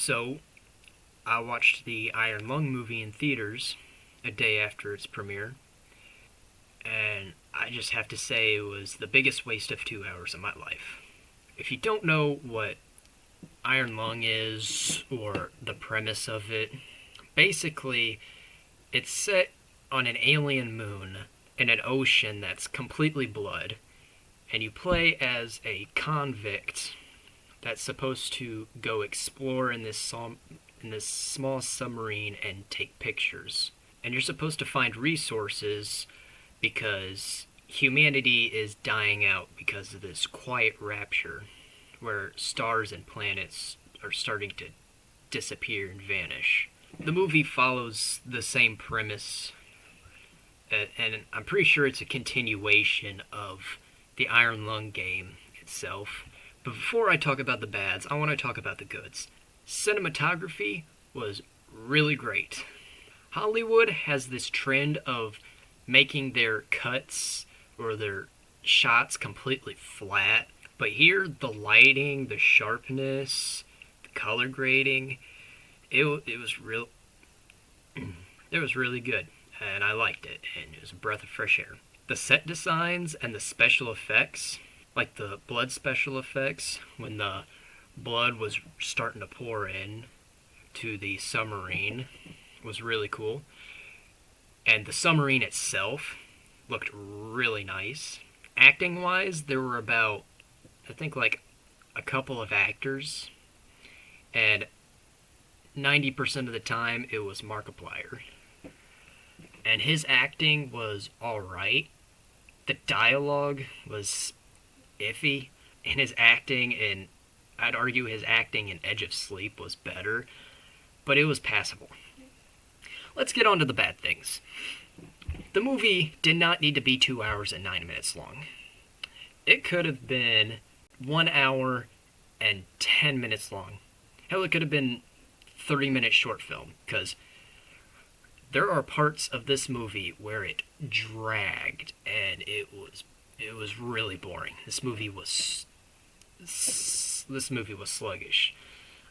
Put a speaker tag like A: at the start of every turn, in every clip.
A: So, I watched the Iron Lung movie in theaters a day after its premiere, and I just have to say it was the biggest waste of 2 hours of my life. If you don't know what Iron Lung is, or the premise of it, basically, it's set on an alien moon in an ocean that's completely blood, and you play as a convict that's supposed to go explore in this small submarine and take pictures. And you're supposed to find resources because humanity is dying out because of this quiet rapture where stars and planets are starting to disappear and vanish. The movie follows the same premise, and I'm pretty sure it's a continuation of the Iron Lung game itself. But before I talk about the bads, I want to talk about the goods. Cinematography was really great. Hollywood has this trend of making their cuts or their shots completely flat, but here the lighting, the sharpness, the color grading, it was real. It was really good, and I liked it, and it was a breath of fresh air. The set designs and the special effects, like the blood special effects, when the blood was starting to pour in to the submarine, was really cool. And the submarine itself looked really nice. Acting wise, there were about, I think, like a couple of actors, and 90% of the time it was Markiplier. And his acting was alright. The dialogue was iffy, and his acting in, I'd argue his acting in Edge of Sleep was better, but it was passable. Let's get on to the bad things. The movie did not need to be 2 hours and 9 minutes long. It could have been 1 hour and 10 minutes long. Hell, it could have been 30-minute short film, because there are parts of this movie where it dragged, and it was really boring. This movie was sluggish.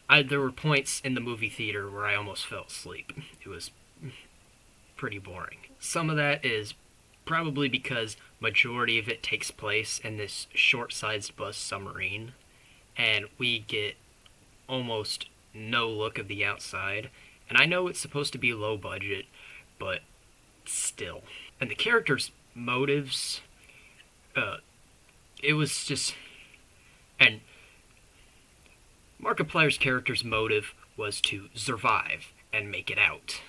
A: There were points in the movie theater where I almost fell asleep. It was pretty boring. Some of that is probably because majority of it takes place in this short-sized bus submarine, and we get almost no look of the outside. And I know it's supposed to be low budget, but still. And the characters' motives, it was just... And Markiplier's character's motive was to survive and make it out.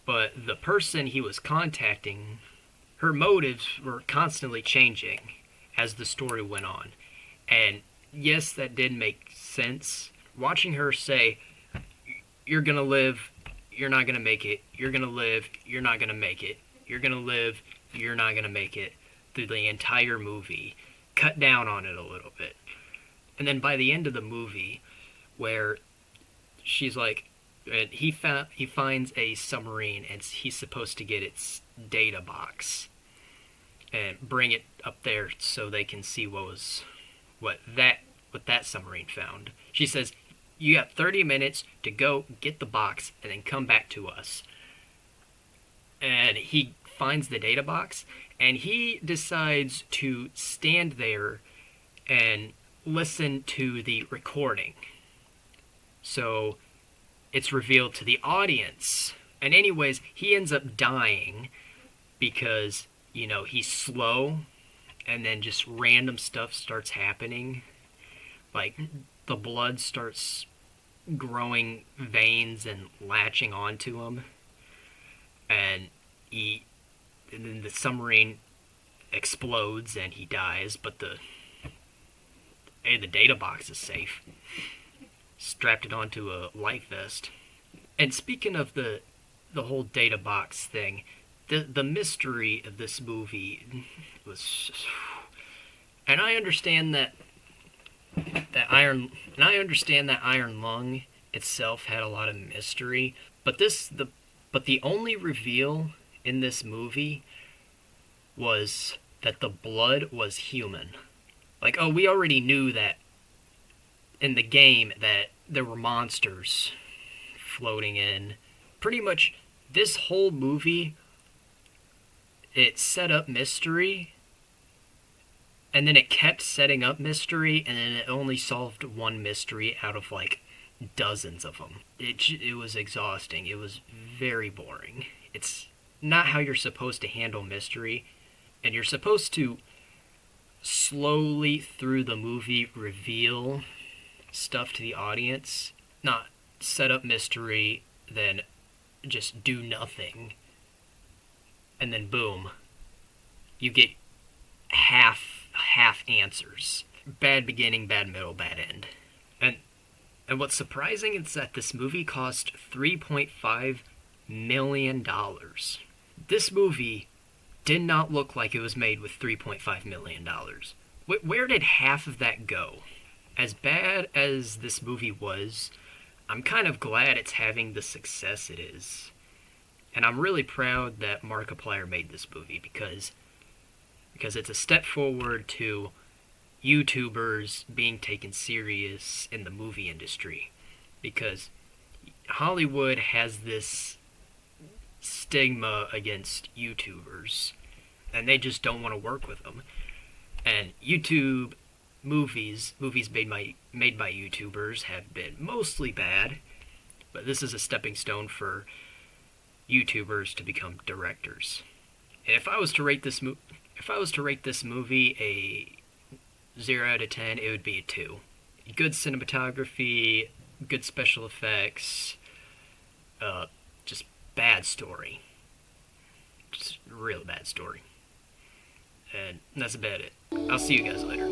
A: But the person he was contacting, her motives were constantly changing as the story went on. And yes, that did make sense. Watching her say, "You're gonna live, you're not gonna make it. You're gonna live, you're not gonna make it. You're gonna live, you're not gonna make it," through the entire movie, cut down on it a little bit. And then by the end of the movie, where she's like, he finds a submarine, and he's supposed to get its data box and bring it up there so they can see what that submarine found. She says, "You got 30 minutes to go get the box and then come back to us." And he finds the data box, and he decides to stand there and listen to the recording. So it's revealed to the audience. And anyways, he ends up dying because, he's slow, and then just random stuff starts happening. Like, the blood starts growing veins and latching onto him. And then the submarine explodes and he dies, but the data box is safe. Strapped it onto a life vest. And speaking of the whole data box thing, the mystery of this movie was, and I understand that Iron Lung itself had a lot of mystery, but the only reveal in this movie was that the blood was human. We already knew that in the game that there were monsters floating in. Pretty much this whole movie, it set up mystery, and then it kept setting up mystery, and then it only solved one mystery out of like dozens of them. It was exhausting. It was very boring. It's not how you're supposed to handle mystery, and you're supposed to slowly through the movie reveal stuff to the audience, not set up mystery, then just do nothing, and then boom, you get half answers. Bad beginning, bad middle, bad end. And what's surprising is that this movie cost $3.5 million. This movie did not look like it was made with $3.5 million. Where did half of that go? As bad as this movie was, I'm kind of glad it's having the success it is. And I'm really proud that Markiplier made this movie because it's a step forward to YouTubers being taken serious in the movie industry. Because Hollywood has this stigma against YouTubers, and they just don't want to work with them. And YouTube movies made by YouTubers have been mostly bad, but this is a stepping stone for YouTubers to become directors. And if I was to rate this movie a 0 out of 10, it would be a 2. Good cinematography, good special effects, just bad story. Just a real bad story. And that's about it. I'll see you guys later.